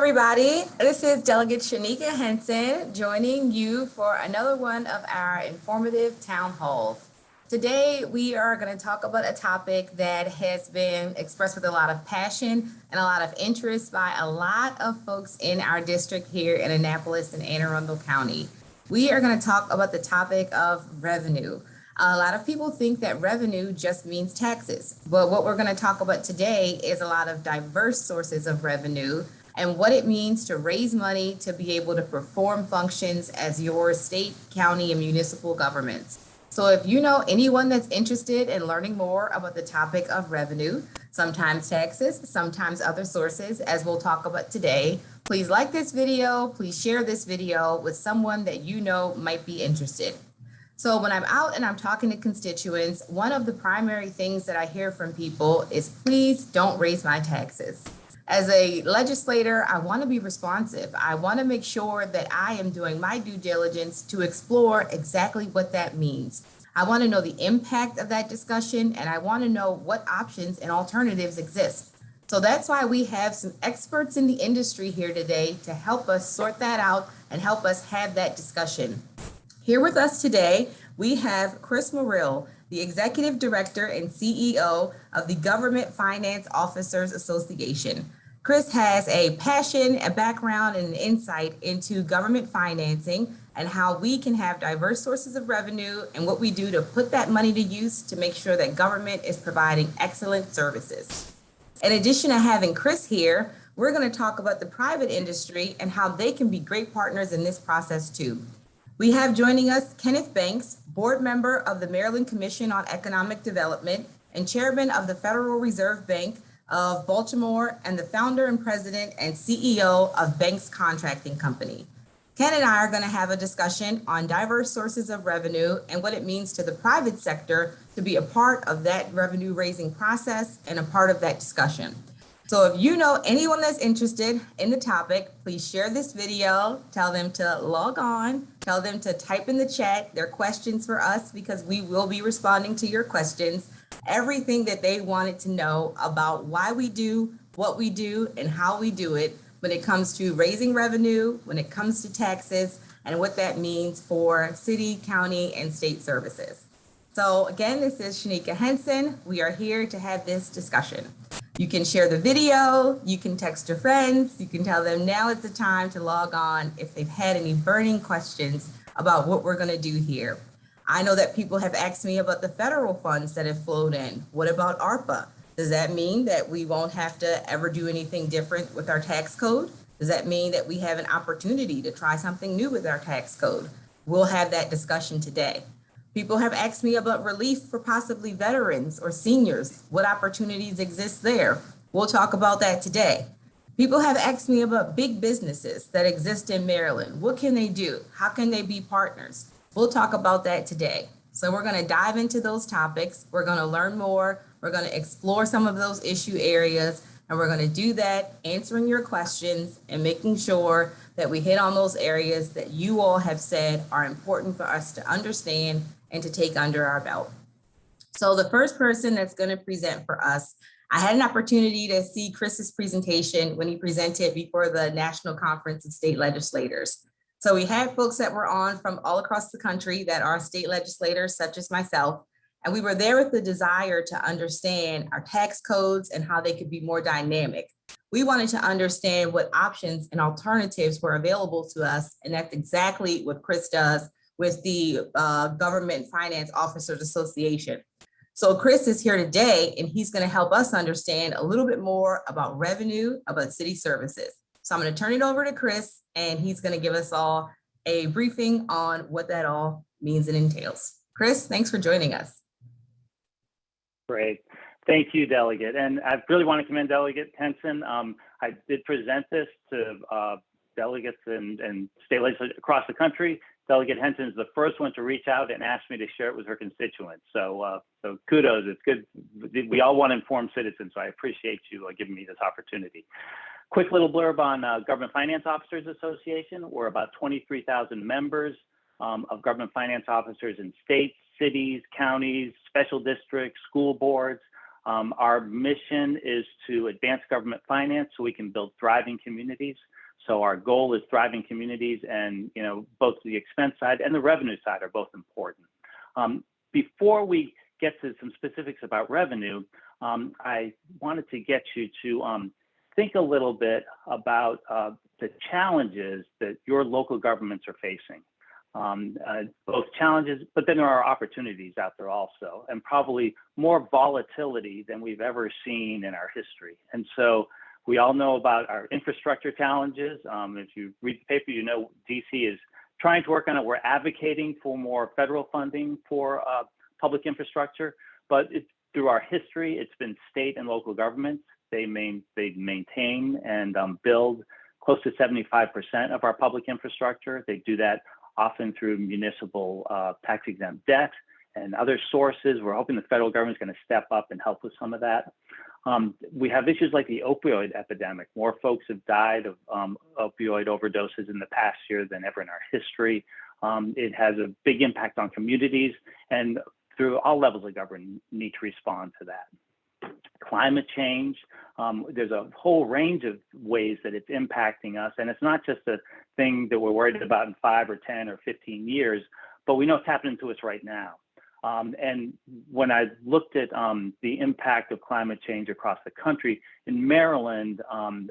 everybody. This is Delegate Henson joining you for another one of our informative town halls. Today, we are going to talk about a topic that has been expressed with a lot of passion and a lot of interest by a lot of folks in our district here in Annapolis and Anne Arundel County. We are going to talk about the topic of revenue. A lot of people think that revenue just means taxes, but what we're going to talk about today is a lot of diverse sources of revenue and what it means to raise money to be able to perform functions as your state, county, and municipal governments. So if you know anyone that's interested in learning more about the topic of revenue, sometimes taxes, sometimes other sources, as we'll talk about today, please like this video, please share this video with someone that you know might be interested. So when I'm out and I'm talking to constituents, one of the primary things that I hear from people is, please don't raise my taxes. As a legislator, I want to be responsive. I want to make sure that I am doing my due diligence to explore exactly what that means. I want to know the impact of that discussion, and I want to know what options and alternatives exist. So that's why we have some experts in the industry here today to help us sort that out and help us have that discussion. Here with us today, we have Chris Morrill, the Executive Director and CEO of the Government Finance Officers Association. Chris has a passion, a background, and an insight into government financing and how we can have diverse sources of revenue and what we do to put that money to use to make sure that government is providing excellent services. In addition to having Chris here, we're going to talk about the private industry and how they can be great partners in this process too. We have joining us Kenneth Banks, board member of the Maryland Commission on Economic Development and chairman of the Federal Reserve Bank of Baltimore and the founder and president and CEO of Banks Contracting Company. Ken and I are going to have a discussion on diverse sources of revenue and what it means to the private sector to be a part of that revenue raising process and a part of that discussion. So if you know anyone that's interested in the topic, please share this video, tell them to log on, tell them to type in the chat their questions for us because we will be responding to your questions, everything that they wanted to know about why we do what we do and how we do it when it comes to raising revenue, when it comes to taxes, and what that means for city, county, and state services. So again, this is Henson. We are here to have this discussion. You can share the video, you can text your friends, you can tell them now is the time to log on if they've had any burning questions about what we're going to do here. I know that people have asked me about the federal funds that have flowed in. What about ARPA? Does that mean that we won't have to ever do anything different with our tax code? Does that mean that we have an opportunity to try something new with our tax code? We'll have that discussion today. People have asked me about relief for possibly veterans or seniors. What opportunities exist there? We'll talk about that today. People have asked me about big businesses that exist in Maryland. What can they do? How can they be partners? We'll talk about that today. So we're going to dive into those topics. We're going to learn more. We're going to explore some of those issue areas. And we're going to do that answering your questions and making sure that we hit on those areas that you all have said are important for us to understand and to take under our belt. So the first person that's going to present for us, I had an opportunity to see Chris's presentation when he presented before the National Conference of State Legislators. So we had folks that were on from all across the country that are state legislators, such as myself, and we were there with the desire to understand our tax codes and how they could be more dynamic. We wanted to understand what options and alternatives were available to us, and that's exactly what Chris does with the Government Finance Officers Association. So Chris is here today, and he's going to help us understand a little bit more about revenue, about city services. So I'm going to turn it over to Chris, and he's going to give us all a briefing on what that all means and entails. Chris, thanks for joining us. Great. Thank you, Delegate. And I really want to commend Delegate Henson. I did present this to delegates and state legislators across the country. Delegate Henson is the first one to reach out and ask me to share it with her constituents. So kudos. It's good. We all want informed citizens, so I appreciate you giving me this opportunity. Quick little blurb on Government Finance Officers Association. We're about 23,000 members of government finance officers in states, cities, counties, special districts, school boards. Our mission is to advance government finance so we can build thriving communities. So our goal is thriving communities, and both the expense side and the revenue side are both important. Before we get to some specifics about revenue, I wanted to get you to think a little bit about the challenges that your local governments are facing. Both challenges, but then there are opportunities out there also, and probably more volatility than we've ever seen in our history. And so we all know about our infrastructure challenges. If you read the paper, DC is trying to work on it. We're advocating for more federal funding for public infrastructure, but through our history, it's been state and local governments. They maintain and build close to 75% of our public infrastructure. They do that often through municipal tax-exempt debt and other sources. We're hoping the federal government is going to step up and help with some of that. We have issues like the opioid epidemic. More folks have died of opioid overdoses in the past year than ever in our history. It has a big impact on communities, and through all levels of government need to respond to that. Climate change, there's a whole range of ways that it's impacting us, and it's not just a thing that we're worried about in 5 or 10 or 15 years, but we know it's happening to us right now. And when I looked at the impact of climate change across the country, in Maryland,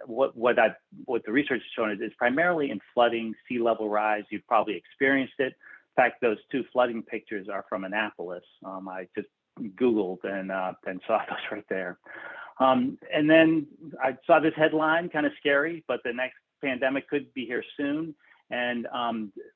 what the research has shown is primarily in flooding, sea level rise. You've probably experienced it. In fact, those 2 flooding pictures are from Annapolis. I just Googled and saw those right there. And then I saw this headline, kind of scary, but the next pandemic could be here soon. And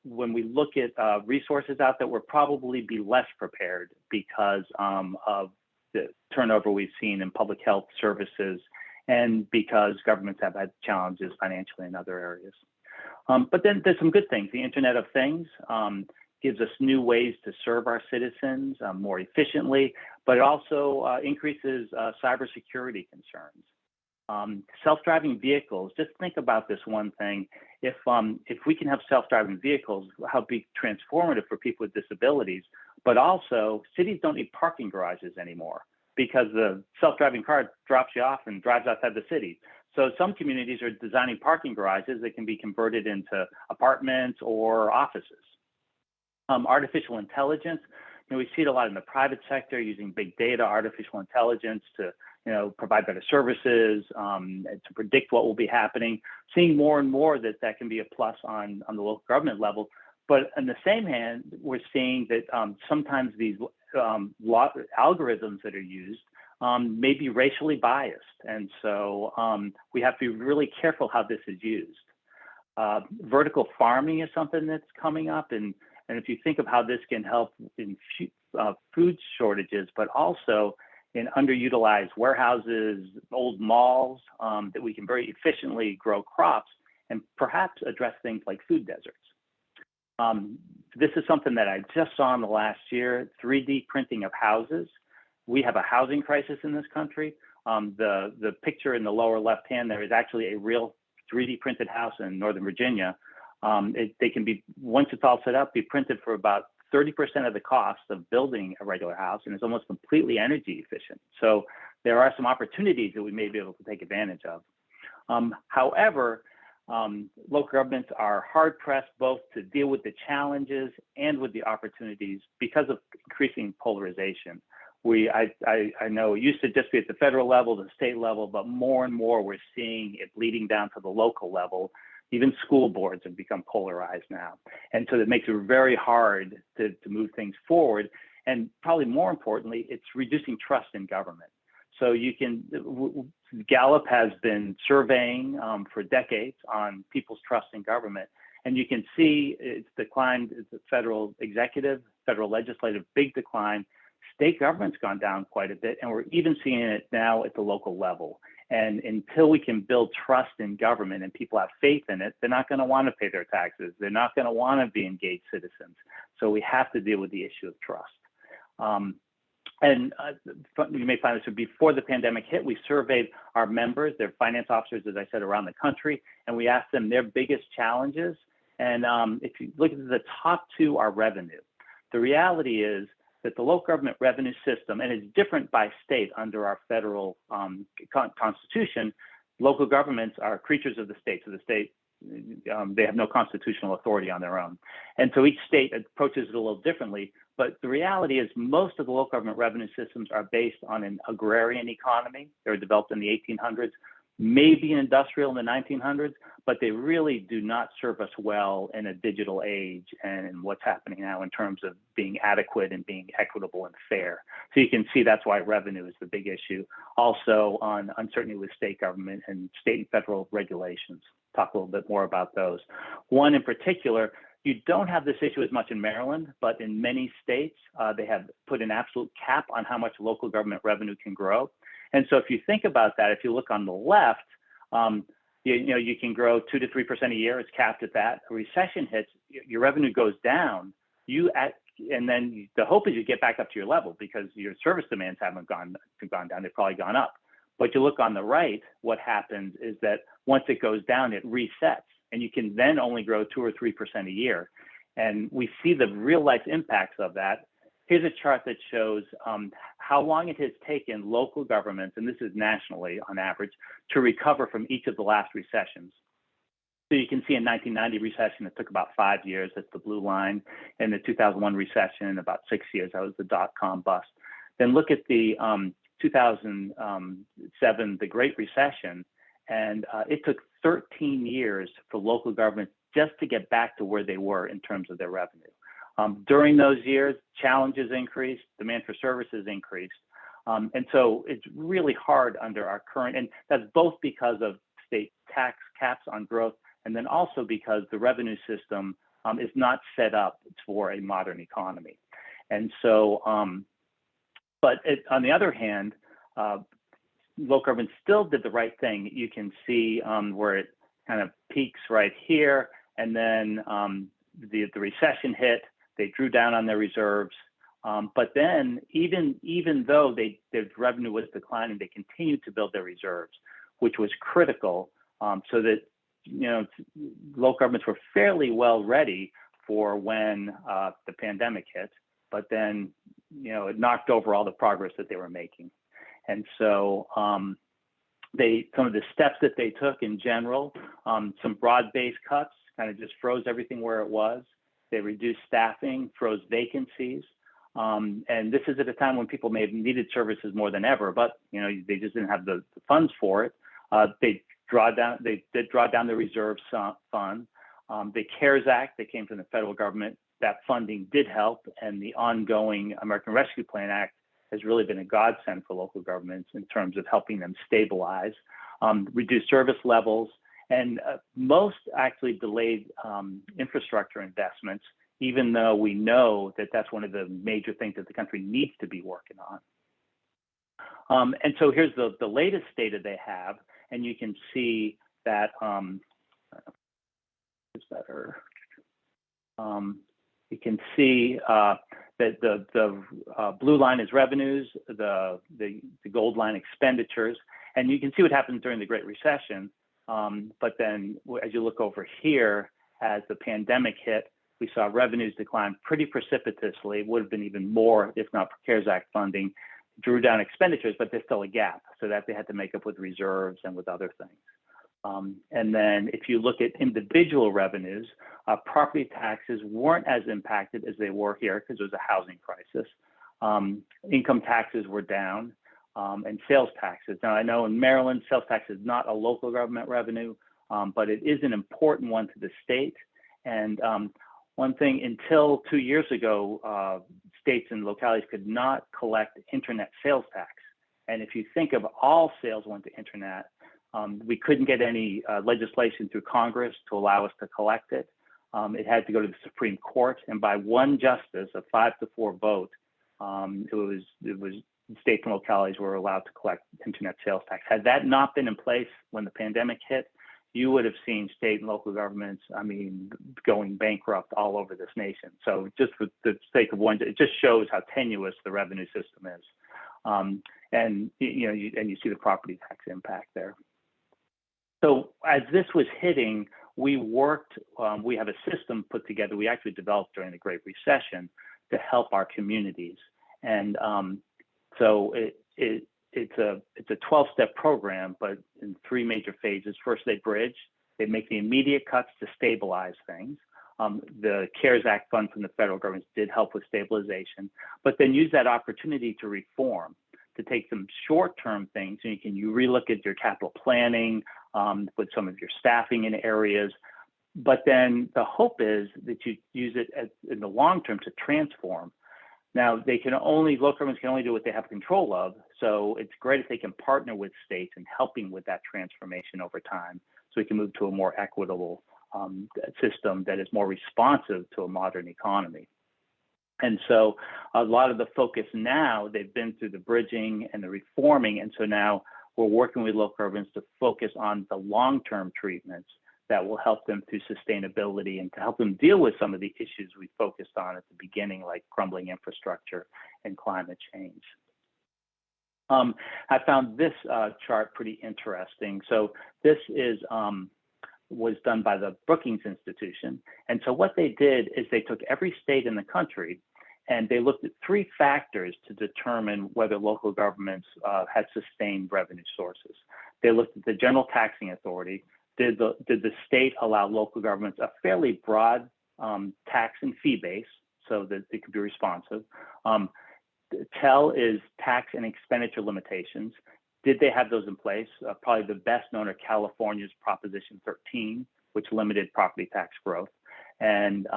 when we look at resources out there, we'll probably be less prepared because of the turnover we've seen in public health services and because governments have had challenges financially in other areas. But then there's some good things. The Internet of Things gives us new ways to serve our citizens more efficiently, but it also increases cybersecurity concerns. Self-driving vehicles, just think about this one thing. If we can have self-driving vehicles, how be transformative for people with disabilities, but also cities don't need parking garages anymore because the self-driving car drops you off and drives outside the city. So some communities are designing parking garages that can be converted into apartments or offices. Artificial intelligence, we see it a lot in the private sector using big data, artificial intelligence to provide better services, to predict what will be happening. Seeing more and more that can be a plus on the local government level. But on the same hand, we're seeing that sometimes these algorithms that are used may be racially biased. And so we have to be really careful how this is used. Vertical farming is something that's coming up. And if you think of how this can help in food shortages, but also in underutilized warehouses, old malls, that we can very efficiently grow crops and perhaps address things like food deserts. This is something that I just saw in the last year, 3D printing of houses. We have a housing crisis in this country. The picture in the lower left hand there is actually a real 3D printed house in Northern Virginia. They can be, once it's all set up, be printed for about 30% of the cost of building a regular house, and it's almost completely energy efficient. So there are some opportunities that we may be able to take advantage of. However, local governments are hard pressed both to deal with the challenges and with the opportunities because of increasing polarization. I know it used to just be at the federal level, the state level, but more and more we're seeing it bleeding down to the local level. Even school boards have become polarized now. And so that makes it very hard to move things forward. And probably more importantly, it's reducing trust in government. So Gallup has been surveying for decades on people's trust in government. And you can see it's declined, it's the federal executive, federal legislative, big decline. State government's gone down quite a bit, and we're even seeing it now at the local level. And until we can build trust in government and people have faith in it, they're not going to want to pay their taxes. They're not going to want to be engaged citizens. So we have to deal with the issue of trust. You may find this, before the pandemic hit, we surveyed our members, their finance officers, as I said, around the country, and we asked them their biggest challenges. And if you look at the top 2 are revenue. The reality is that the local government revenue system, and it's different by state under our federal constitution, local governments are creatures of the state. So the state they have no constitutional authority on their own. And so each state approaches it a little differently. But the reality is most of the local government revenue systems are based on an agrarian economy. They were developed in the 1800s, maybe an industrial in the 1900s, but they really do not serve us well in a digital age and in what's happening now in terms of being adequate and being equitable and fair. So you can see that's why revenue is the big issue. Also on uncertainty with state government and state and federal regulations. Talk a little bit more about those. One in particular, you don't have this issue as much in Maryland, but in many states, they have put an absolute cap on how much local government revenue can grow. And so if you think about that, if you look on the left, you can grow 2 to 3% a year. It's capped at that. A recession hits, your revenue goes down. And then the hope is you get back up to your level because your service demands haven't gone down. They've probably gone up. But you look on the right, what happens is that once it goes down, it resets. And you can then only grow 2 or 3% a year. And we see the real life impacts of that. Here's a chart that shows how long it has taken local governments, and this is nationally on average, to recover from each of the last recessions. So you can see in 1990 recession, it took about 5 years. That's the blue line. In the 2001 recession, about 6 years. That was the dot-com bust. Then look at the 2007, the Great Recession, and it took 13 years for local governments just to get back to where they were in terms of their revenue. During those years, challenges increased, demand for services increased. And so it's really hard under our current, and that's both because of state tax caps on growth, and then also because the revenue system is not set up for a modern economy. And so, on the other hand, local government still did the right thing. You can see where it kind of peaks right here, and then the recession hit. They drew down on their reserves, but then even though their revenue was declining, they continued to build their reserves, which was critical, so that local governments were fairly well ready for when the pandemic hit. But then it knocked over all the progress that they were making. And so some of the steps that they took in general, some broad-based cuts, kind of just froze everything where it was. They reduced staffing, froze vacancies. And this is at a time when people may have needed services more than ever, but they just didn't have the funds for it. They did draw down the reserve fund. The CARES Act that came from the federal government, that funding did help, and the ongoing American Rescue Plan Act has really been a godsend for local governments in terms of helping them stabilize, reduce service levels, and most actually delayed infrastructure investments, even though we know that that's one of the major things that the country needs to be working on. And so here's the latest data they have, and you can see that, you can see that the blue line is revenues, the gold line expenditures, and you can see what happened during the Great Recession. But then as you look over here, as the pandemic hit, we saw revenues decline pretty precipitously. It would have been even more if not for CARES Act funding. Drew down expenditures, but there's still a gap, so that they had to make up with reserves and with other things. And then if you look at individual revenues, property taxes weren't as impacted as they were here because it was a housing crisis. Income taxes were down, and sales taxes. Now I know in Maryland, sales tax is not a local government revenue, but it is an important one to the state. And one thing, until 2 years ago, states and localities could not collect internet sales tax. And if you think of all sales went to internet, we couldn't get any legislation through Congress to allow us to collect it. It had to go to the Supreme Court, and by one justice, a 5-4 vote, it was states and localities were allowed to collect internet sales tax. Had that not been in place when the pandemic hit, you would have seen state and local governments, going bankrupt all over this nation. So just for the sake of one, it just shows how tenuous the revenue system is. And you see the property tax impact there. So as this was hitting, we worked, we have a system put together, we actually developed during the Great Recession to help our communities. And so it's a 12-step program, but in 3 major phases. First, they bridge. They make the immediate cuts to stabilize things. The CARES Act fund from the federal government did help with stabilization, but then use that opportunity to reform, to take some short-term things, and you relook at your capital planning, with some of your staffing in areas. But then the hope is that you use it in the long term to transform. Now, local governments can only do what they have control of. So it's great if they can partner with states in helping with that transformation over time, so we can move to a more equitable system that is more responsive to a modern economy. And so a lot of the focus now, they've been through the bridging and the reforming. And so now we're working with local governments to focus on the long-term treatments that will help them through sustainability and to help them deal with some of the issues we focused on at the beginning, like crumbling infrastructure and climate change. I found this chart pretty interesting. So this was done by the Brookings Institution. And so what they did is they took every state in the country and they looked at 3 factors to determine whether local governments had sustained revenue sources. They looked at the general taxing authority. Did the state allow local governments a fairly broad tax and fee base so that it could be responsive? TEL is tax and expenditure limitations. Did they have those in place? Probably the best known are California's Proposition 13, which limited property tax growth, and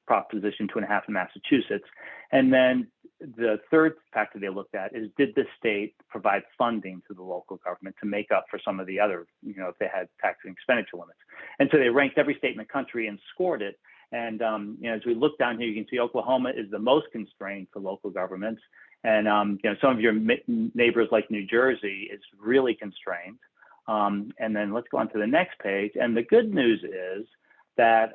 Proposition 2.5 in Massachusetts. And then the third factor they looked at is, did the state provide funding to the local government to make up for some of the other, if they had tax and expenditure limits? And so they ranked every state in the country and scored it. And as we look down here, you can see Oklahoma is the most constrained for local governments. And some of your neighbors like New Jersey is really constrained. And then let's go on to the next page. And the good news is that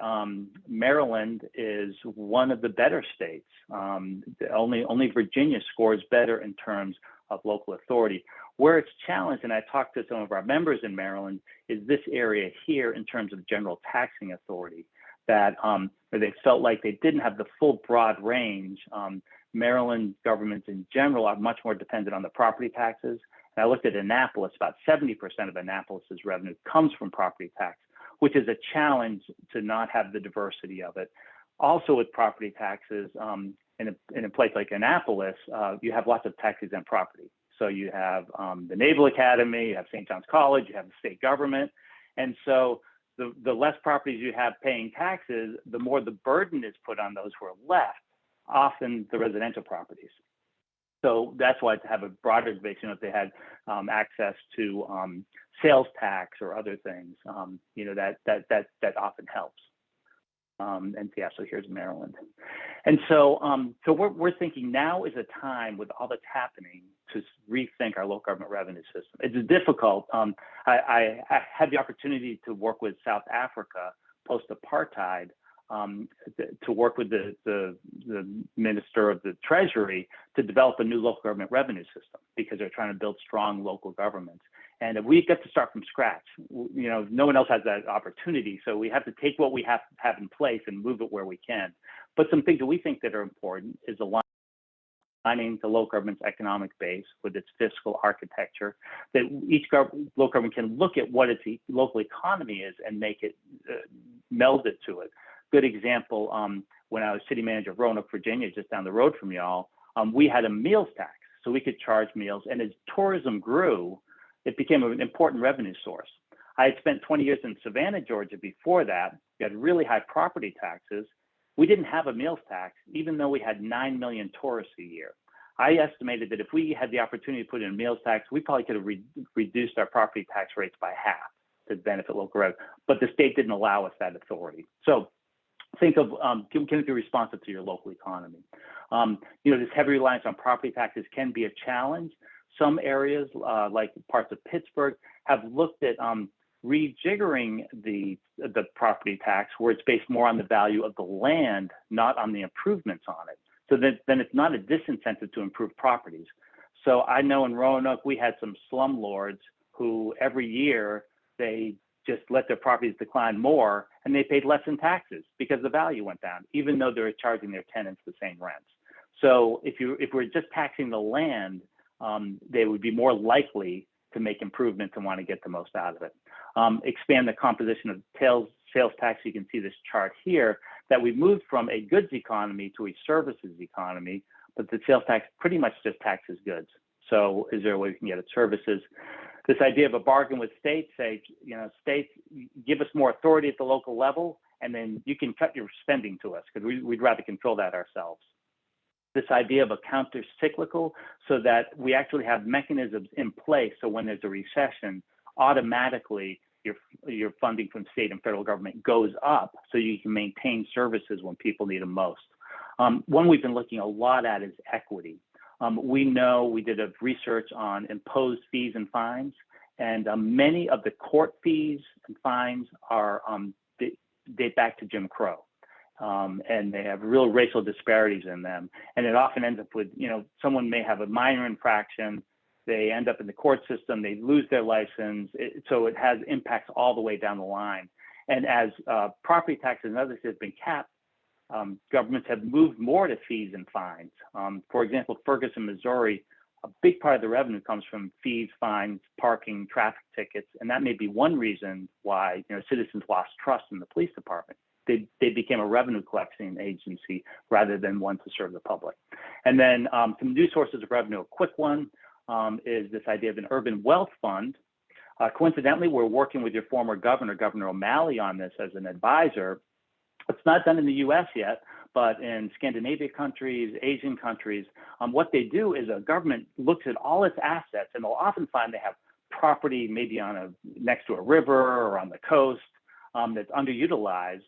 Maryland is one of the better states. Only Virginia scores better in terms of local authority. Where it's challenged, and I talked to some of our members in Maryland, is this area here in terms of general taxing authority, that where they felt like they didn't have the full broad range. Maryland governments in general are much more dependent on the property taxes. And I looked at Annapolis, about 70% of Annapolis's revenue comes from property tax, which is a challenge to not have the diversity of it. Also with property taxes, in a place like Annapolis, you have lots of tax-exempt property. So you have the Naval Academy, you have St. John's College, you have the state government. And so the less properties you have paying taxes, the more the burden is put on those who are left, often the residential properties. So that's why to have a broader base, if they had access to sales tax or other things, that often helps. And yeah, so here's Maryland. And so we're thinking now is a time with all that's happening to rethink our local government revenue system. It's difficult. I had the opportunity to work with South Africa post-apartheid, to work with the Minister of the Treasury to develop a new local government revenue system, because they're trying to build strong local governments. And we get to start from scratch. No one else has that opportunity. So we have to take what we have in place and move it where we can. But some things that we think that are important is aligning the local government's economic base with its fiscal architecture, that each local government can look at what its local economy is and make it, meld it to it. Good example, when I was city manager of Roanoke, Virginia, just down the road from y'all, we had a meals tax, so we could charge meals. And as tourism grew, it became an important revenue source. I had spent 20 years in Savannah, Georgia before that. We had really high property taxes. We didn't have a meals tax, even though we had 9 million tourists a year. I estimated that if we had the opportunity to put in a meals tax, we probably could have reduced our property tax rates by half to benefit local revenue. But the state didn't allow us that authority. So think of, can it be responsive to your local economy? This heavy reliance on property taxes can be a challenge. Some areas, like parts of Pittsburgh, have looked at rejiggering the property tax, where it's based more on the value of the land, not on the improvements on it. So then it's not a disincentive to improve properties. So I know in Roanoke, we had some slumlords who every year they just let their properties decline more, and they paid less in taxes because the value went down, even though they were charging their tenants the same rents. So if we're just taxing the land, they would be more likely to make improvements and want to get the most out of it. expand the composition of sales tax. You can see this chart here that we've moved from a goods economy to a services economy, but the sales tax pretty much just taxes goods. So is there a way we can get at services? This idea of a bargain with states, say, states, give us more authority at the local level, and then you can cut your spending to us because we'd rather control that ourselves. This idea of a counter-cyclical, so that we actually have mechanisms in place so when there's a recession, automatically your funding from state and federal government goes up so you can maintain services when people need them most. One we've been looking a lot at is equity. We know we did a research on imposed fees and fines, and many of the court fees and fines are date back to Jim Crow. And they have real racial disparities in them. And it often ends up with, someone may have a minor infraction, they end up in the court system, they lose their license. So it has impacts all the way down the line. And as property taxes and others have been capped, governments have moved more to fees and fines. For example, Ferguson, Missouri, a big part of the revenue comes from fees, fines, parking, traffic tickets. And that may be one reason why citizens lost trust in the police department. They became a revenue collecting agency rather than one to serve the public. And then some new sources of revenue. A quick one is this idea of an urban wealth fund. Coincidentally, we're working with your former governor, Governor O'Malley, on this as an advisor. It's not done in the US yet, but in Scandinavian countries, Asian countries, what they do is a government looks at all its assets, and they'll often find they have property maybe next to a river or on the coast that's underutilized.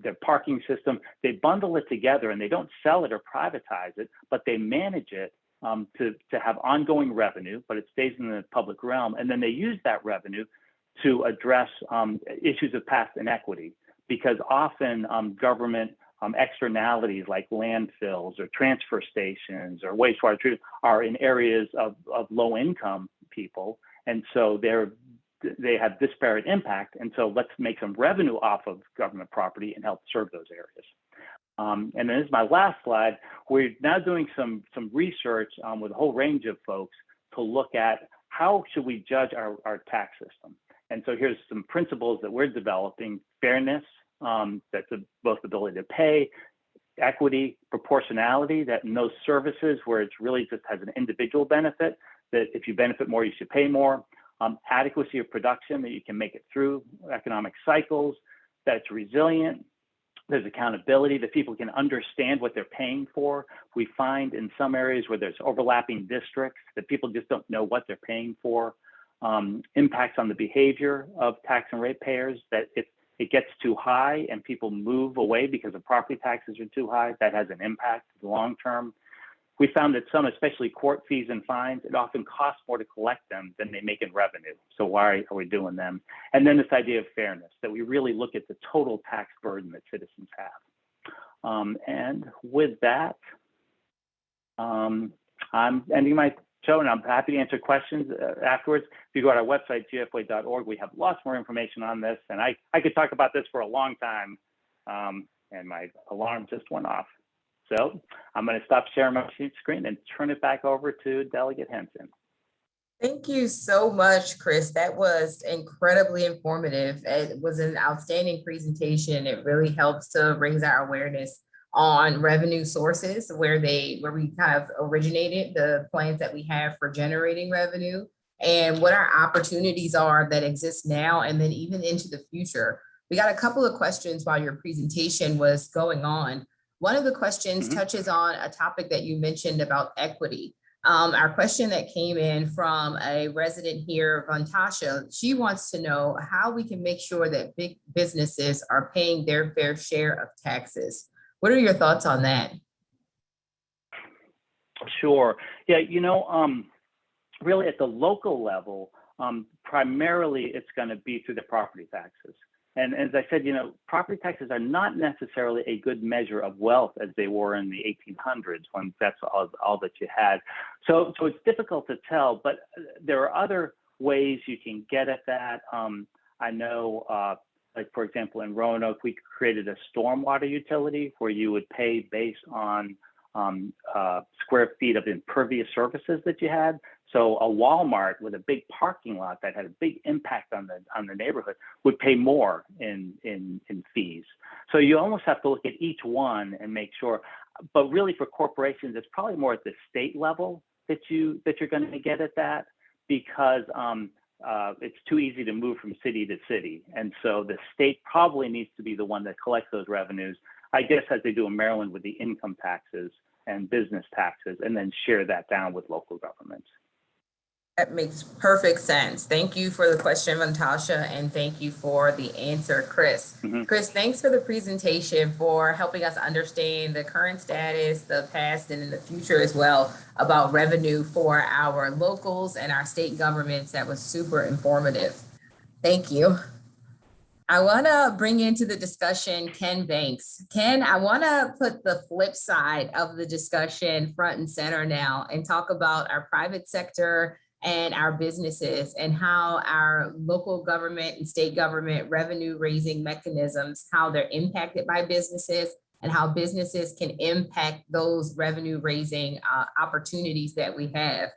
Their parking system, they bundle it together and they don't sell it or privatize it, but they manage it to have ongoing revenue, but it stays in the public realm. And then they use that revenue to address issues of past inequity, because often government externalities like landfills or transfer stations or wastewater treatment are in areas of low income people. And so they have disparate impact. And so let's make some revenue off of government property and help serve those areas. And then this is my last slide. We're now doing some research with a whole range of folks to look at how should we judge our tax system. And so here's some principles that we're developing: fairness, that's both ability to pay, equity, proportionality, that in those services where it's really just has an individual benefit, that if you benefit more, you should pay more. Adequacy of production, that you can make it through economic cycles, that it's resilient, there's accountability, that people can understand what they're paying for. We find in some areas where there's overlapping districts that people just don't know what they're paying for. Impacts on the behavior of tax and ratepayers, that if it gets too high and people move away because the property taxes are too high, that has an impact in the long term. We found that some, especially court fees and fines, it often costs more to collect them than they make in revenue. So why are we doing them? And then this idea of fairness, that we really look at the total tax burden that citizens have. And with that, I'm ending my show, and I'm happy to answer questions afterwards. If you go to our website, gfoa.org, we have lots more information on this. And I could talk about this for a long time, and my alarm just went off. So I'm going to stop sharing my screen and turn it back over to Delegate Henson. Thank you so much, Chris. That was incredibly informative. It was an outstanding presentation. It really helps to raise our awareness on revenue sources, where we kind of originated, the plans that we have for generating revenue, and what our opportunities are that exist now and then even into the future. We got a couple of questions while your presentation was going on. One of the questions touches on a topic that you mentioned about equity. Our question that came in from a resident here, Vantasha, she wants to know how we can make sure that big businesses are paying their fair share of taxes. What are your thoughts on that? Sure. Yeah, really at the local level, primarily it's going to be through the property taxes. And as I said, property taxes are not necessarily a good measure of wealth as they were in the 1800s, when that's all that you had. So it's difficult to tell, but there are other ways you can get at that. I know, like for example, in Roanoke, we created a stormwater utility where you would pay based on square feet of impervious surfaces that you had. So a Walmart with a big parking lot that had a big impact on the neighborhood would pay more in fees. So you almost have to look at each one and make sure. But really, for corporations, it's probably more at the state level that you're going to get at that, because it's too easy to move from city to city, and so the state probably needs to be the one that collects those revenues, I guess, as they do in Maryland with the income taxes and business taxes, and then share that down with local governments. That makes perfect sense. Thank you for the question, Natasha, and thank you for the answer, Chris. Mm-hmm. Chris, thanks for the presentation, for helping us understand the current status, the past, and in the future as well, about revenue for our locals and our state governments. That was super informative. Thank you. I want to bring into the discussion Ken Banks. Ken, I want to put the flip side of the discussion front and center now and talk about our private sector and our businesses, and how our local government and state government revenue raising mechanisms, how they're impacted by businesses, and how businesses can impact those revenue raising opportunities that we have.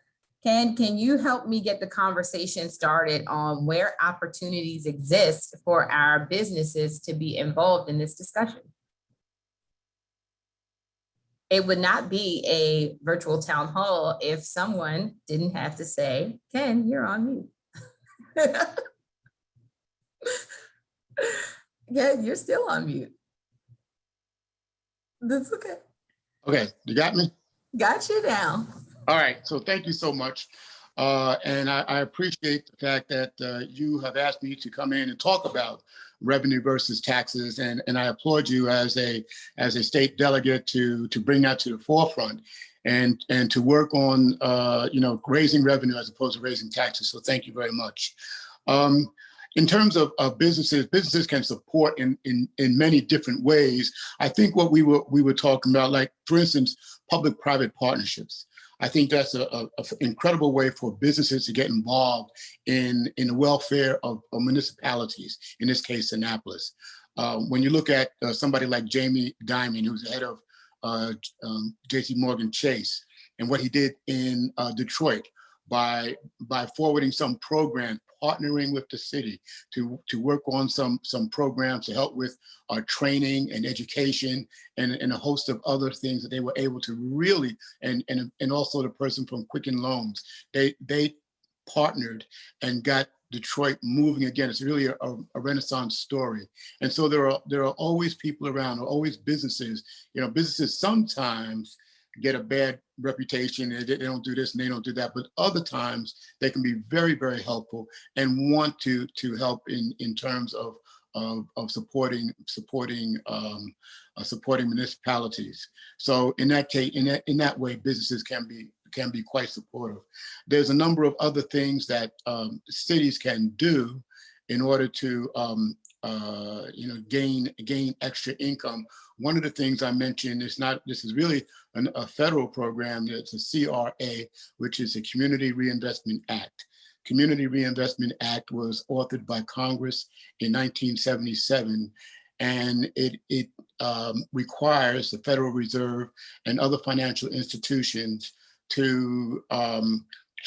Ken, can you help me get the conversation started on where opportunities exist for our businesses to be involved in this discussion? It would not be a virtual town hall if someone didn't have to say, Ken, you're on mute. Yeah, you're still on mute. That's okay. Okay, you got me? Got you now. All right, so thank you so much. And I appreciate the fact that you have asked me to come in and talk about revenue versus taxes, and I applaud you as a state delegate to bring that to the forefront and to work on raising revenue as opposed to raising taxes. So thank you very much. In terms of businesses can support in many different ways. I think what we were talking about, like for instance, public-private partnerships. I think that's an incredible way for businesses to get involved in the welfare of municipalities, in this case, Annapolis. When you look at somebody like Jamie Dimon, who's the head of JP Morgan Chase, and what he did in Detroit by forwarding some program, partnering with the city to work on some programs to help with training and education and a host of other things that they were able to really, and also the person from Quicken Loans, they partnered and got Detroit moving again. It's really a Renaissance story. And so there are always people around, or always businesses. Businesses sometimes get a bad reputation. They don't do this and they don't do that, but other times they can be very, very helpful and want to help in terms of supporting municipalities. So in that case, in that way, businesses can be quite supportive. There's a number of other things that cities can do in order to gain extra income. One of the things I mentioned is this is really a federal program. It's a CRA, which is a Community Reinvestment Act. Community Reinvestment Act was authored by Congress in 1977, and it requires the Federal Reserve and other financial institutions to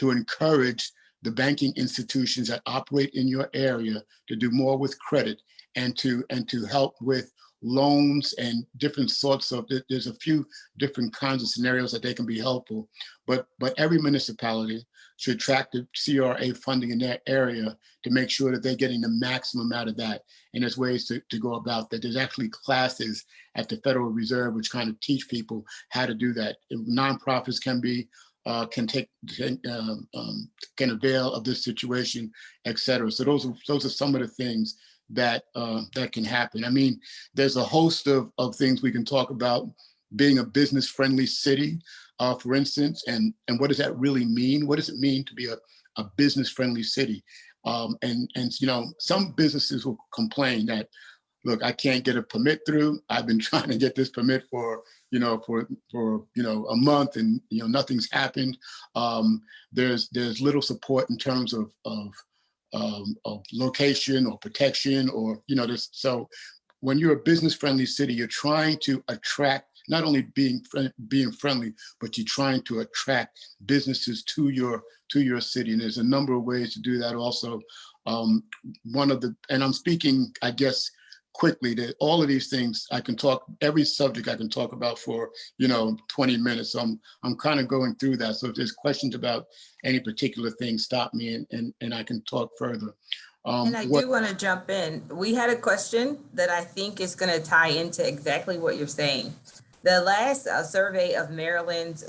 encourage the banking institutions that operate in your area to do more with credit and to help with loans and different sorts of, there's a few different kinds of scenarios that they can be helpful, but every municipality should track the CRA funding in their area to make sure that they're getting the maximum out of that. And there's ways to go about that. There's actually classes at the Federal Reserve which kind of teach people how to do that. Nonprofits can avail of this situation, et cetera. So those are some of the things that can happen. I mean, there's a host of things we can talk about. Being a business-friendly city, for instance, and what does that really mean? What does it mean to be a business-friendly city? And some businesses will complain that, look, I can't get a permit through. I've been trying to get this permit for a month, and nothing's happened. There's little support in terms of location or protection, or so when you're a business-friendly city, you're trying to attract not only being friendly, but you're trying to attract businesses to your city. And there's a number of ways to do that also. And I'm speaking, I guess, quickly, that all of these things I can talk, every subject I can talk about for 20 minutes. So I'm kind of going through that. So if there's questions about any particular thing, stop me and I can talk further. And I do want to jump in. We had a question that I think is going to tie into exactly what you're saying. The last survey of Maryland's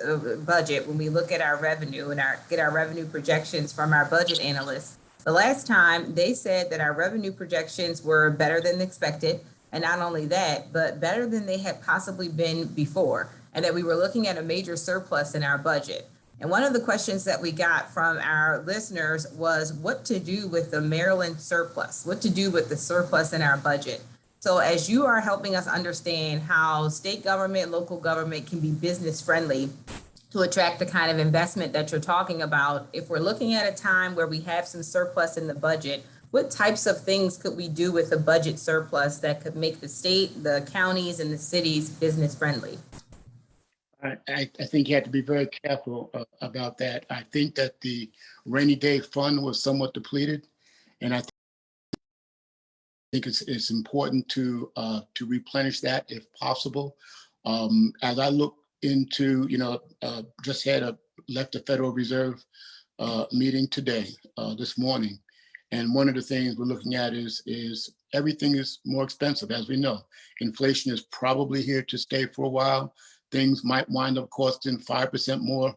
budget, when we look at our revenue and get our revenue projections from our budget analysts, the last time they said that our revenue projections were better than expected. And not only that, but better than they had possibly been before, and that we were looking at a major surplus in our budget. And one of the questions that we got from our listeners was what to do with the Maryland surplus, what to do with the surplus in our budget. So as you are helping us understand how state government, local government can be business friendly to attract the kind of investment that you're talking about, if we're looking at a time where we have some surplus in the budget, what types of things could we do with the budget surplus that could make the state, the counties, and the cities business friendly? I think you have to be very careful about that. I think that the rainy day fund was somewhat depleted, and I think it's important to replenish that if possible. As I look into, just left the Federal Reserve meeting today, this morning, and one of the things we're looking at is everything is more expensive, as we know. Inflation is probably here to stay for a while. Things might wind up costing 5% more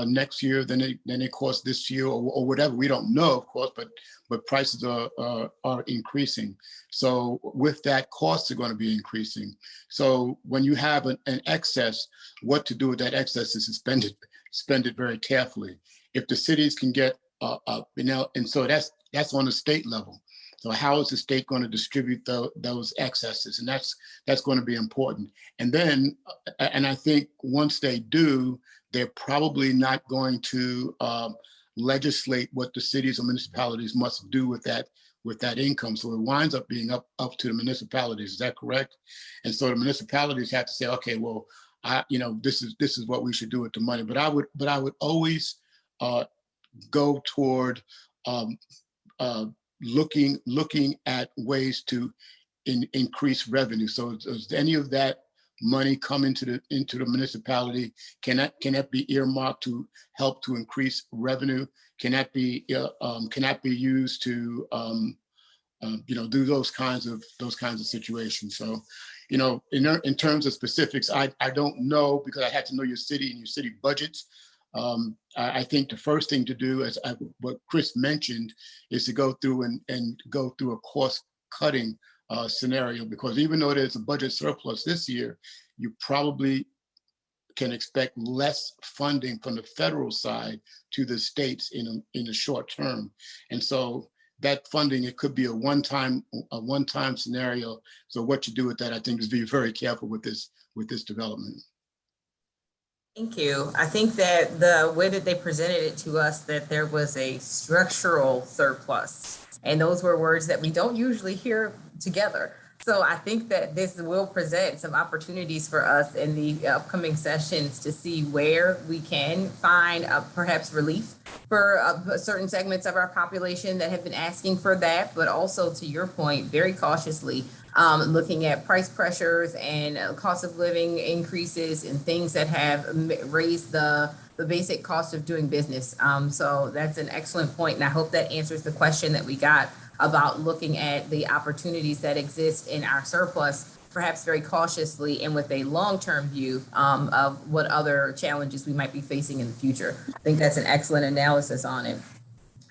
next year than they cost this year, or whatever. We don't know, of course, but prices are increasing. So with that, costs are going to be increasing. So when you have an excess, what to do with that excess is to spend it very carefully. If the cities can get, and so that's on the state level. So how is the state going to distribute those excesses? And that's going to be important. And then, and I think once they do, they're probably not going to legislate what the cities or municipalities must do with that income. So it winds up being up to the municipalities. Is that correct? And so the municipalities have to say, okay, well, this is what we should do with the money. But I would always go toward looking at ways to increase revenue. So does any of that money come into the municipality? Can that be earmarked to help to increase revenue? Can that be used to do those kinds of situations? So, in terms of specifics, I don't know, because I had to know your city and your city budgets. I think the first thing to do, what Chris mentioned, is to go through and go through a cost cutting scenario, because even though there's a budget surplus this year, you probably can expect less funding from the federal side to the states in the short term. And so that funding, it could be a one-time scenario. So what you do with that, I think, is be very careful with this development. Thank you. I think that the way that they presented it to us, that there was a structural surplus, and those were words that we don't usually hear together. So I think that this will present some opportunities for us in the upcoming sessions to see where we can find perhaps relief for certain segments of our population that have been asking for that, but also, to your point, very cautiously looking at price pressures and cost of living increases and things that have raised the basic cost of doing business. So that's an excellent point, and I hope that answers the question that we got about looking at the opportunities that exist in our surplus, perhaps very cautiously and with a long-term view of what other challenges we might be facing in the future. I think that's an excellent analysis on it.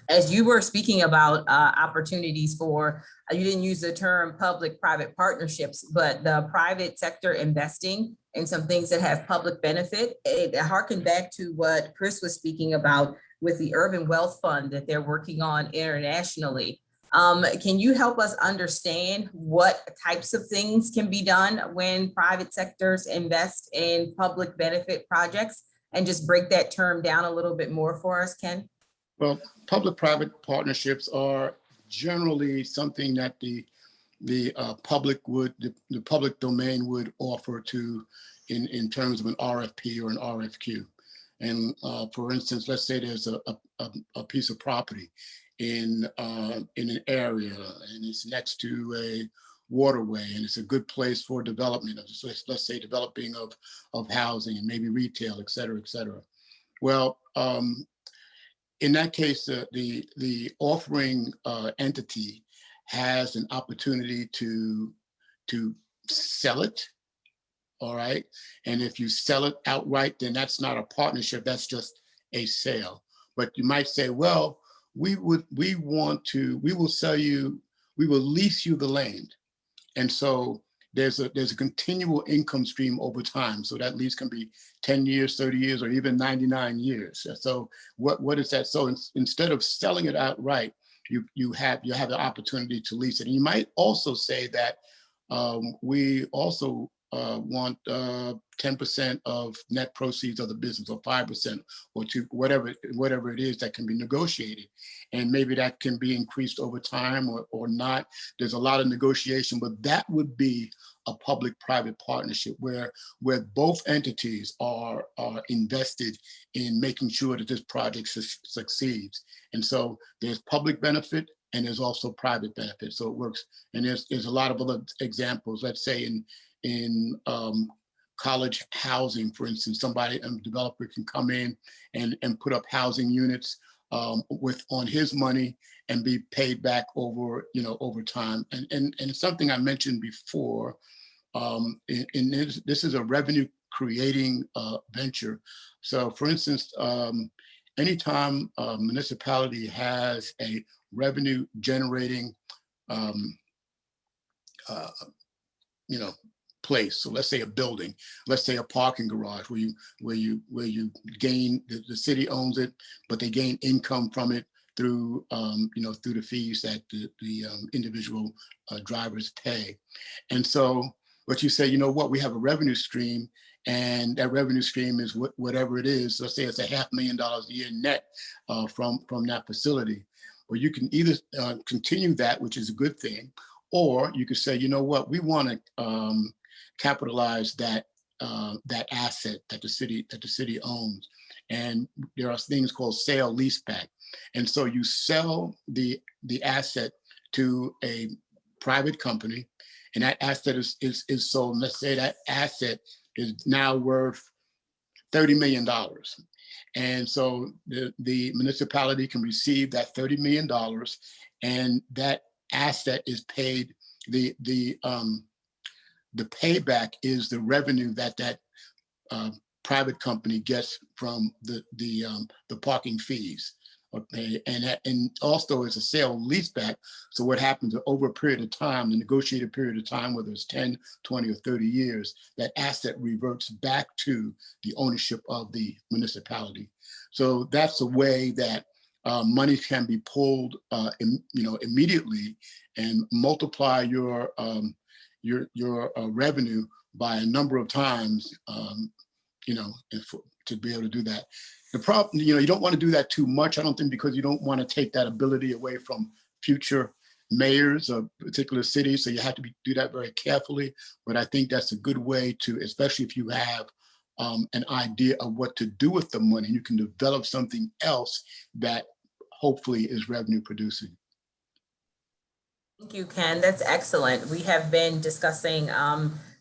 As you were speaking about opportunities for, you didn't use the term public-private partnerships, but the private sector investing in some things that have public benefit. It harkened back to what Chris was speaking about with the Urban Wealth Fund that they're working on internationally. Can you help us understand what types of things can be done when private sectors invest in public benefit projects, and just break that term down a little bit more for us, Ken? Well, public-private partnerships are generally something that the public domain would offer to in terms of an RFP or an RFQ. And for instance, let's say there's a piece of property in an area and it's next to a waterway and it's a good place for development of, so let's say developing of housing and maybe retail, et cetera, et cetera. Well, in that case, the offering entity has an opportunity to sell it. All right. And if you sell it outright, then that's not a partnership. That's just a sale. But you might say, well, we will sell you, we will lease you the land. And so there's a continual income stream over time. So that lease can be 10 years, 30 years, or even 99 years. So what is that? So instead of selling it outright, you have the opportunity to lease it. And you might also say that we also want 10% of net proceeds of the business, or 5%, or whatever it is that can be negotiated. And maybe that can be increased over time or not. There's a lot of negotiation, but that would be a public-private partnership where both entities are invested in making sure that this project succeeds. And so there's public benefit and there's also private benefit. So it works. And there's a lot of other examples. Let's say in college housing, for instance, a developer can come in and put up housing units on his money and be paid back over time. And it's something I mentioned before. This is a revenue creating venture. So for instance, anytime a municipality has a revenue generating place. So let's say a building, let's say a parking garage where you gain, the city owns it, but they gain income from it through through the fees that the individual drivers pay. And so what you say, we have a revenue stream, and that revenue stream is whatever it is. Let's say it's $500,000 a year net from that facility. Or you can either continue that, which is a good thing, or you could say, we want to capitalize that asset that the city owns. And there are things called sale leaseback. And so you sell the asset to a private company, and that asset is sold. Let's say that asset is now worth $30 million. And so the municipality can receive that $30 million, and that asset is paid. The payback is the revenue that private company gets from the parking fees. Okay, and also it's a sale leaseback. So what happens over a period of time, the negotiated period of time, whether it's 10, 20, or 30 years, that asset reverts back to the ownership of the municipality. So that's a way that money can be pulled, immediately, and multiply your revenue by a number of times, to be able to do that. The problem, you don't want to do that too much, I don't think, because you don't want to take that ability away from future mayors of particular cities. So you have to do that very carefully. But I think that's a good way to, especially if you have an idea of what to do with the money, you can develop something else that hopefully is revenue producing. Thank you, Ken. That's excellent. We have been discussing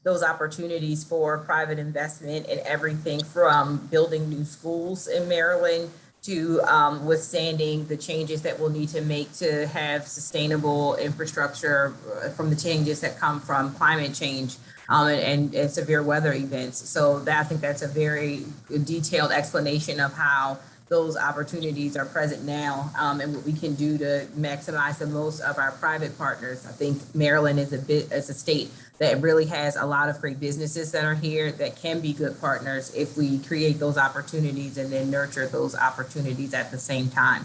those opportunities for private investment in everything from building new schools in Maryland to withstanding the changes that we'll need to make to have sustainable infrastructure from the changes that come from climate change and severe weather events. So I think that's a very detailed explanation of how those opportunities are present now and what we can do to maximize the most of our private partners. I think Maryland is a state that really has a lot of great businesses that are here that can be good partners if we create those opportunities and then nurture those opportunities at the same time.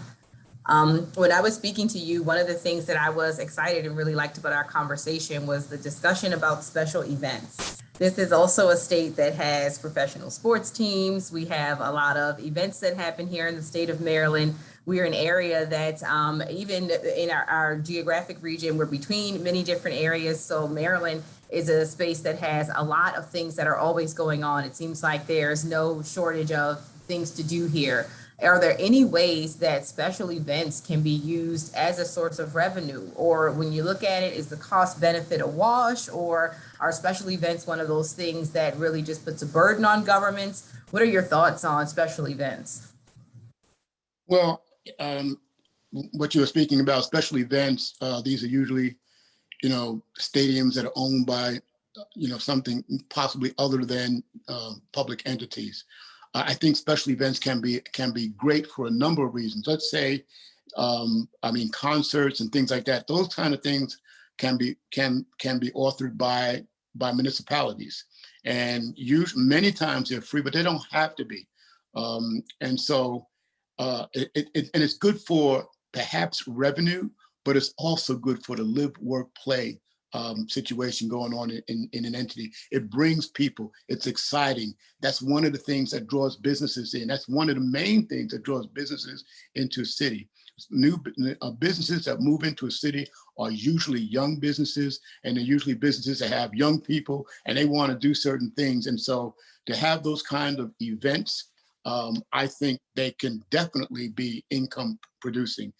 When I was speaking to you, one of the things that I was excited and really liked about our conversation was the discussion about special events. This is also a state that has professional sports teams. We have a lot of events that happen here in the state of Maryland. We're an area that even in our geographic region, we're between many different areas. So Maryland is a space that has a lot of things that are always going on. It seems like there's no shortage of things to do here. Are there any ways that special events can be used as a source of revenue? Or when you look at it, is the cost benefit a wash? Or are special events one of those things that really just puts a burden on governments? What are your thoughts on special events? Well, what you were speaking about, special events, these are usually, stadiums that are owned by, something possibly other than public entities. I think special events can be great for a number of reasons. Let's say, concerts and things like that. Those kind of things can be authored by municipalities, and many times they're free, but they don't have to be. And so, and it's good for perhaps revenue, but it's also good for the live, work, play situation going on in an entity. It brings people. It's exciting. That's one of the things that draws businesses in. That's one of the main things that draws businesses into a city. New businesses that move into a city are usually young businesses, and they're usually businesses that have young people, and they want to do certain things. And so to have those kind of events, I think they can definitely be income producing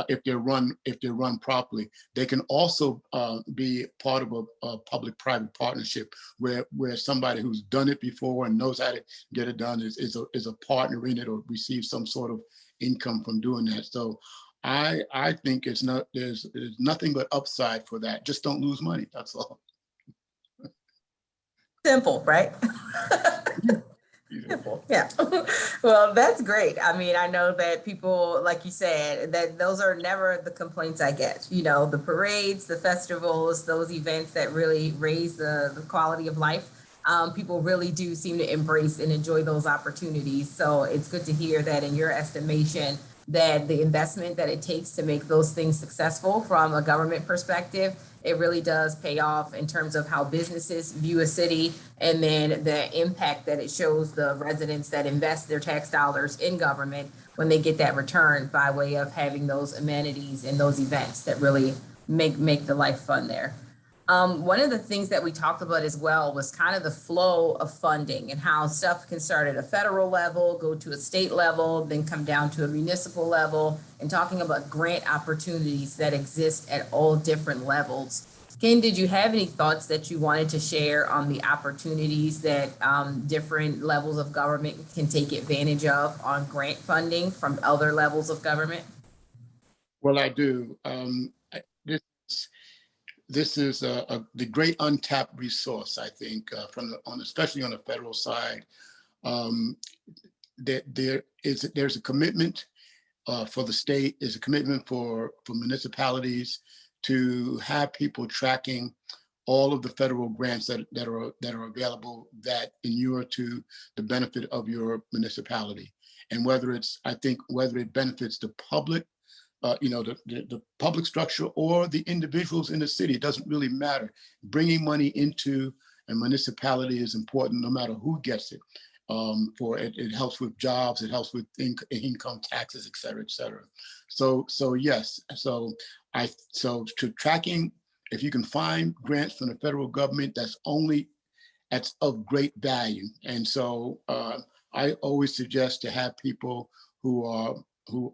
if they're run properly. They can also be part of a public-private partnership where somebody who's done it before and knows how to get it done is a partner in it or receives some sort of income from doing that. So I think there's nothing but upside for that. Just don't lose money. That's all. Simple, right? Simple. Yeah. Well, that's great. I mean, I know that people, like you said, that those are never the complaints I get. The parades, the festivals, those events that really raise the quality of life. People really do seem to embrace and enjoy those opportunities. So it's good to hear that in your estimation, that the investment that it takes to make those things successful from a government perspective, it really does pay off in terms of how businesses view a city, and then the impact that it shows the residents that invest their tax dollars in government when they get that return by way of having those amenities and those events that really make the life fun there. One of the things that we talked about as well was kind of the flow of funding and how stuff can start at a federal level, go to a state level, then come down to a municipal level, and talking about grant opportunities that exist at all different levels. Ken, did you have any thoughts that you wanted to share on the opportunities that different levels of government can take advantage of on grant funding from other levels of government? Well, I do. This is the great untapped resource, I think, especially on the federal side. That there's a commitment for the state, there's a commitment for municipalities to have people tracking all of the federal grants that are available that inure to the benefit of your municipality, and whether it benefits the public, the public structure or the individuals in the city. It doesn't really matter. Bringing money into a municipality is important no matter who gets it. It helps with jobs, it helps with income taxes, et cetera, et cetera. So yes, so to tracking, if you can find grants from the federal government, that's of great value. And so I always suggest to have people who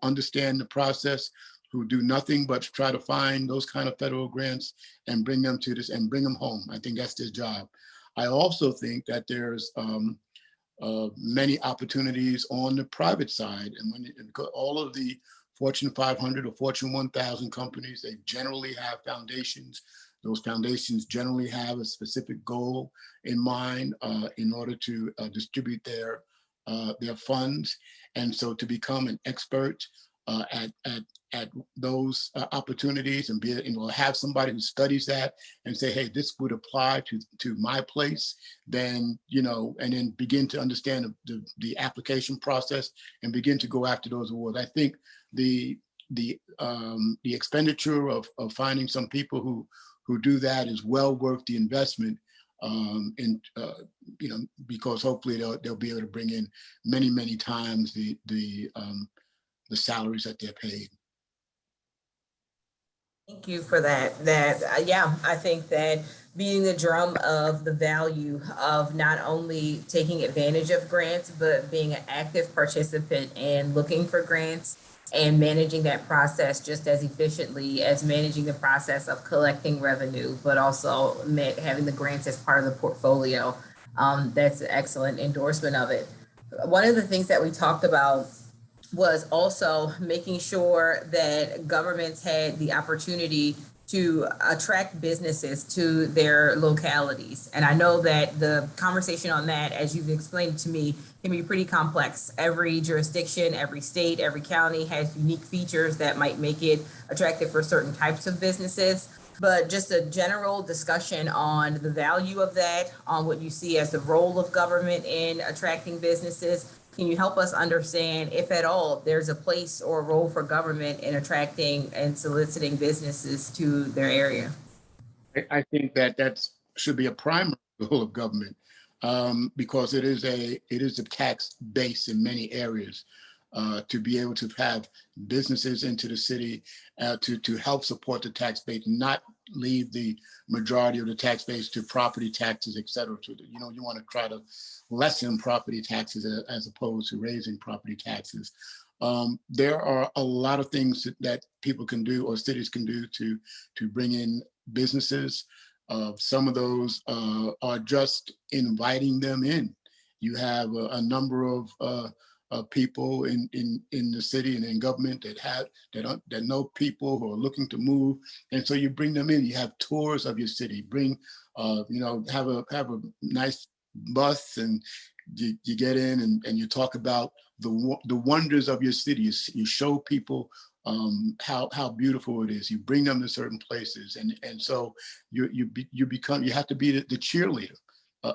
understand the process, who do nothing but try to find those kind of federal grants and bring them to this and bring them home. I think that's their job. I also think that there's many opportunities on the private side, and all of the Fortune 500 or Fortune 1000 companies, they generally have foundations. Those foundations generally have a specific goal in mind in order to distribute their funds. And so to become an expert at those opportunities and have somebody who studies that and say, hey, this would apply to my place, then, and then begin to understand the application process and begin to go after those awards. I think the expenditure of finding some people who do that is well worth the investment. And because hopefully they'll be able to bring in many times the salaries that they're paid. Thank you for that. Yeah, I think that beating the drum of the value of not only taking advantage of grants, but being an active participant and looking for grants and managing that process just as efficiently as managing the process of collecting revenue, but also having the grants as part of the portfolio. That's an excellent endorsement of it. One of the things that we talked about was also making sure that governments had the opportunity to attract businesses to their localities. And I know that the conversation on that, as you've explained to me, can be pretty complex. Every jurisdiction, every state, every county has unique features that might make it attractive for certain types of businesses. But just a general discussion on the value of that, on what you see as the role of government in attracting businesses. Can you help us understand, if at all, there's a place or a role for government in attracting and soliciting businesses to their area? I think that should be a primary goal of government, because it is a tax base in many areas. To be able to have businesses into the city to help support the tax base, not leave the majority of the tax base to property taxes, et cetera. You want to try to lessen property taxes as opposed to raising property taxes. There are a lot of things that people can do or cities can do to bring in businesses. Some of those are just inviting them in. You have a number of people in the city and in government that know people who are looking to move, and so you bring them in. You have tours of your city. Bring, have a nice bus, and you get in and you talk about the wonders of your city. You show people how beautiful it is. You bring them to certain places, and so you have to be the cheerleader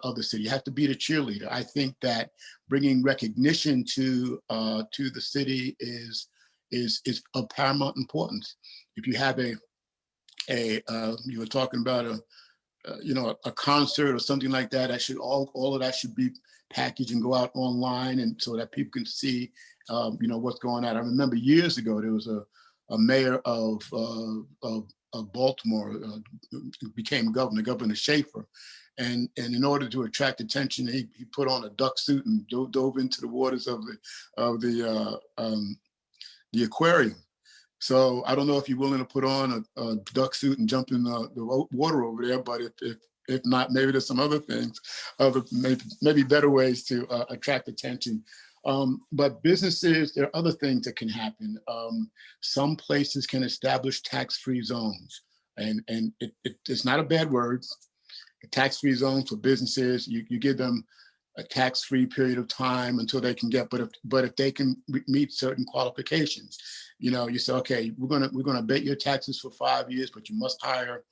of the city. You have to be the cheerleader. I think that bringing recognition to the city is of paramount importance. If you have you were talking about a concert or something like that, all of that should be packaged and go out online, and so that people can see what's going on. I remember years ago there was a mayor of Baltimore became Governor Schaefer. And in order to attract attention, he put on a duck suit and dove into the waters of the aquarium. So I don't know if you're willing to put on a duck suit and jump in the water over there, but if not, maybe there's some other things, maybe better ways to attract attention. But businesses, there are other things that can happen. Some places can establish tax-free zones, and it's not a bad word. A tax-free zone for businesses, you give them a tax-free period of time until they can get, but if they can meet certain qualifications, you say, okay, we're gonna abate your taxes for 5 years, but you must hire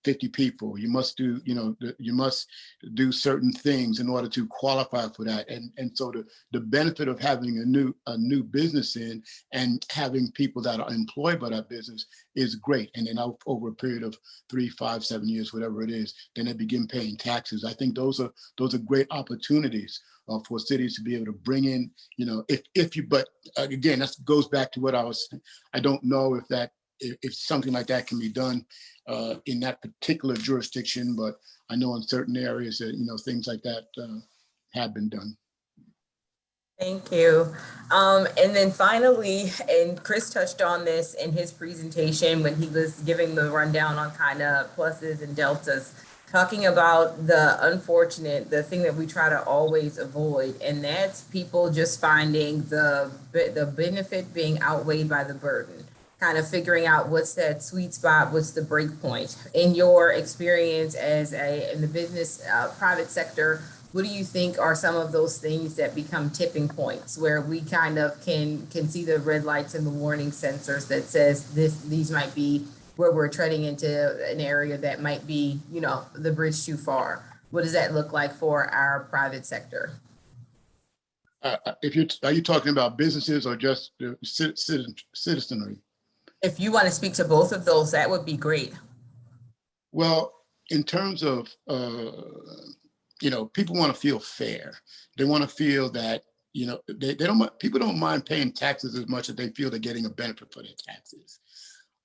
50 people. You must do, you must do certain things in order to qualify for that. And so the benefit of having a new business in and having people that are employed by that business is great. And then over a period of 3, 5, 7 years, whatever it is, then they begin paying taxes. I think those are great opportunities for cities to be able to bring in, but again, that goes back to what I don't know if something like that can be done in that particular jurisdiction, but I know in certain areas that things like that have been done. Thank you. And then finally, and Chris touched on this in his presentation when he was giving the rundown on kind of pluses and deltas, talking about the thing that we try to always avoid, and that's people just finding the benefit being outweighed by the burden. Kind of figuring out what's that sweet spot, what's the break point. In your experience in the business private sector, what do you think are some of those things that become tipping points where we kind of can see the red lights and the warning sensors that says these might be where we're treading into an area that might be, the bridge too far? What does that look like for our private sector? Are you talking about businesses or just the citizenry? If you want to speak to both of those, that would be great. Well, in terms of, people want to feel fair. They want to feel that, they don't, people don't mind paying taxes as much as they feel they're getting a benefit for their taxes.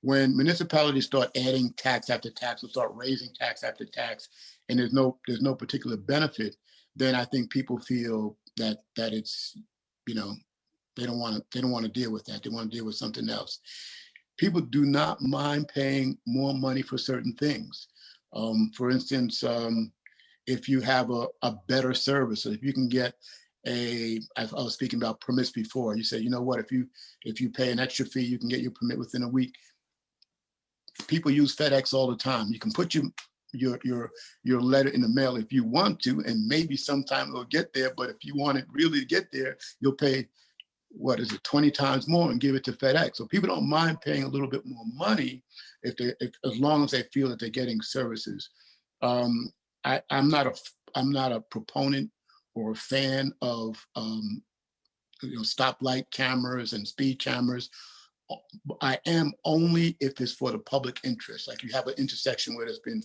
When municipalities start adding tax after tax or start raising tax after tax, and there's no particular benefit, then I think people feel that it's, they don't want to deal with that. They want to deal with something else. People do not mind paying more money for certain things. For instance, if you have a better service, or if you can get I was speaking about permits before. You say, you know what, if you pay an extra fee, you can get your permit within a week. People use FedEx all the time. You can put your letter in the mail if you want to, and maybe sometime it'll get there. But if you want it really to get there, you'll pay, 20 times more and give it to FedEx. So people don't mind paying a little bit more money if as long as they feel that they're getting services. I'm not a proponent or a fan of stoplight cameras and speed cameras. I am only if it's for the public interest. Like you have an intersection where there's been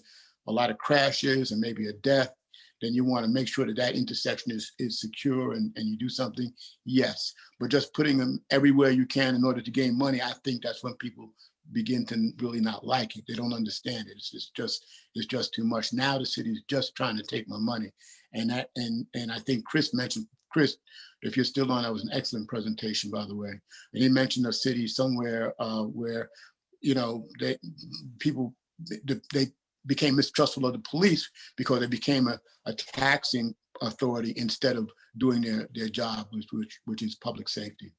a lot of crashes and maybe a death, then you want to make sure that intersection is secure and you do something. Yes, but just putting them everywhere you can in order to gain money, I think that's when people begin to really not like it. They don't understand it. It's just too much. Now the city's just trying to take my money. And I think Chris, if you're still on, that was an excellent presentation, by the way. And he mentioned a city somewhere where, people became mistrustful of the police because they became a taxing authority instead of doing their job, which is public safety.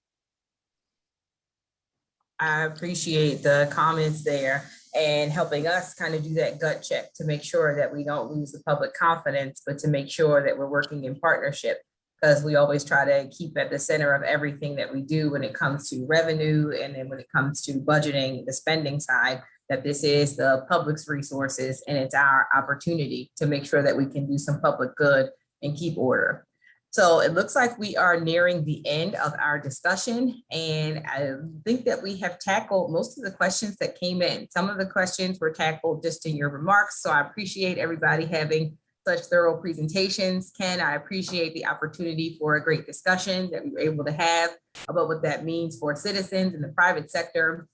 I appreciate the comments there and helping us kind of do that gut check to make sure that we don't lose the public confidence, but to make sure that we're working in partnership, because we always try to keep at the center of everything that we do when it comes to revenue, and then when it comes to budgeting, the spending side, that this is the public's resources and it's our opportunity to make sure that we can do some public good and keep order. So it looks like we are nearing the end of our discussion, and I think that we have tackled most of the questions that came in. Some of the questions were tackled just in your remarks, so I appreciate everybody having such thorough presentations. Ken, I appreciate the opportunity for a great discussion that we were able to have about what that means for citizens in the private sector.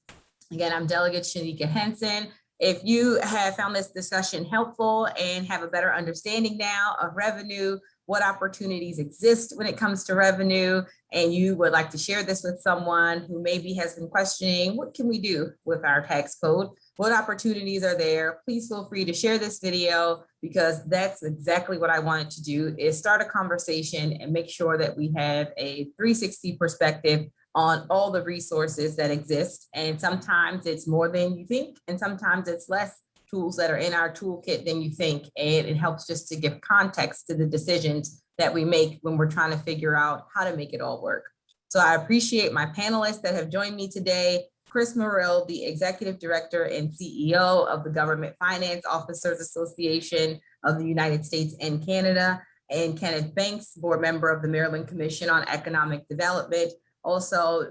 Again, I'm Delegate Shanika Henson. If you have found this discussion helpful and have a better understanding now of revenue, what opportunities exist when it comes to revenue, and you would like to share this with someone who maybe has been questioning, what can we do with our tax code? What opportunities are there? Please feel free to share this video, because that's exactly what I wanted to do, is start a conversation and make sure that we have a 360 perspective on all the resources that exist. And sometimes it's more than you think, and sometimes it's less tools that are in our toolkit than you think. And it helps just to give context to the decisions that we make when we're trying to figure out how to make it all work. So I appreciate my panelists that have joined me today. Chris Morrill, the Executive Director and CEO of the Government Finance Officers Association of the United States and Canada, and Kenneth Banks, Board Member of the Maryland Commission on Economic Development. Also,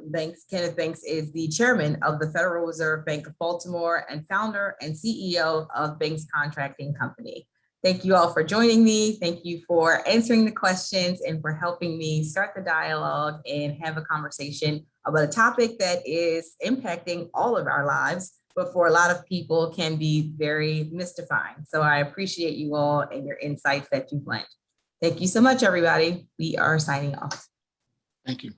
Kenneth Banks is the chairman of the Federal Reserve Bank of Baltimore and founder and CEO of Banks Contracting Company. Thank you all for joining me. Thank you for answering the questions and for helping me start the dialogue and have a conversation about a topic that is impacting all of our lives, but for a lot of people can be very mystifying. So I appreciate you all and your insights that you've lent. Thank you so much, everybody. We are signing off. Thank you.